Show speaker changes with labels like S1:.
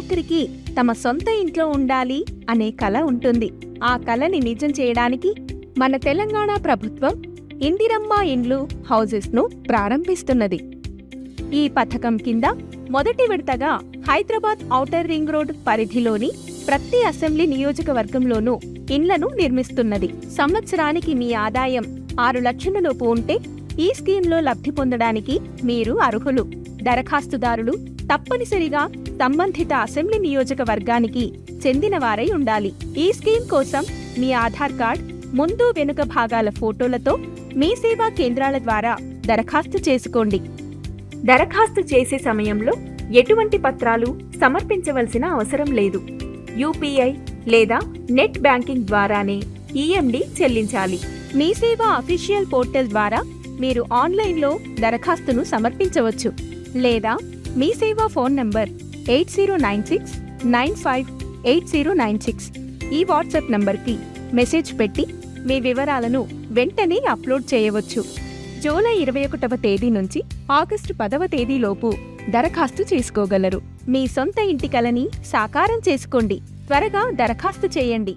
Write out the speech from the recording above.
S1: ఒక్కరికి తమ సొంత ఇంట్లో ఉండాలి అనే కల ఉంటుంది. ఆ కలని నిజం చేయడానికి మన తెలంగాణ ప్రభుత్వం ఇందిరమ్మ ఇండ్లు హౌజెస్ను ప్రారంభిస్తున్నది. ఈ పథకం కింద మొదటి విడతగా హైదరాబాద్ ఔటర్ రింగ్ రోడ్ పరిధిలోని ప్రతి అసెంబ్లీ నియోజకవర్గంలోనూ ఇండ్లను నిర్మిస్తున్నది. సంవత్సరానికి మీ ఆదాయం 6 లక్షలలోపు ఉంటే ఈ స్కీమ్లో లబ్ధి పొందడానికి మీరు అర్హులు. దరఖాస్తుదారులు తప్పనిసరిగా సంబంధిత అసెంబ్లీ నియోజకవర్గానికి చెందినవారై ఉండాలి. ఈ స్కీమ్ కోసం మీ ఆధార్ కార్డ్ ముందు వెనుక భాగాల ఫోటోలతో మీ సేవా కేంద్రాల ద్వారా దరఖాస్తు చేసుకోండి. దరఖాస్తు చేసే సమయంలో ఎటువంటి పత్రాలు సమర్పించవలసిన అవసరం లేదు. యూపీఐ లేదా నెట్ బ్యాంకింగ్ ద్వారానే ఈఎండి చెల్లించాలి. మీ సేవా అఫీషియల్ పోర్టల్ ద్వారా మీరు ఆన్లైన్లో దరఖాస్తును సమర్పించవచ్చు. లేదా మీ సేవా ఫోన్ నంబర్ 8096958096 ఈ వాట్సాప్ నంబర్కి మెసేజ్ పెట్టి మీ వివరాలను వెంటనే అప్లోడ్ చేయవచ్చు. జూలై 21వ తేదీ నుంచి ఆగస్టు 10వ తేదీలోపు దరఖాస్తు చేసుకోగలరు. మీ సొంత ఇంటి కలని సాకారం చేసుకోండి. త్వరగా దరఖాస్తు చేయండి.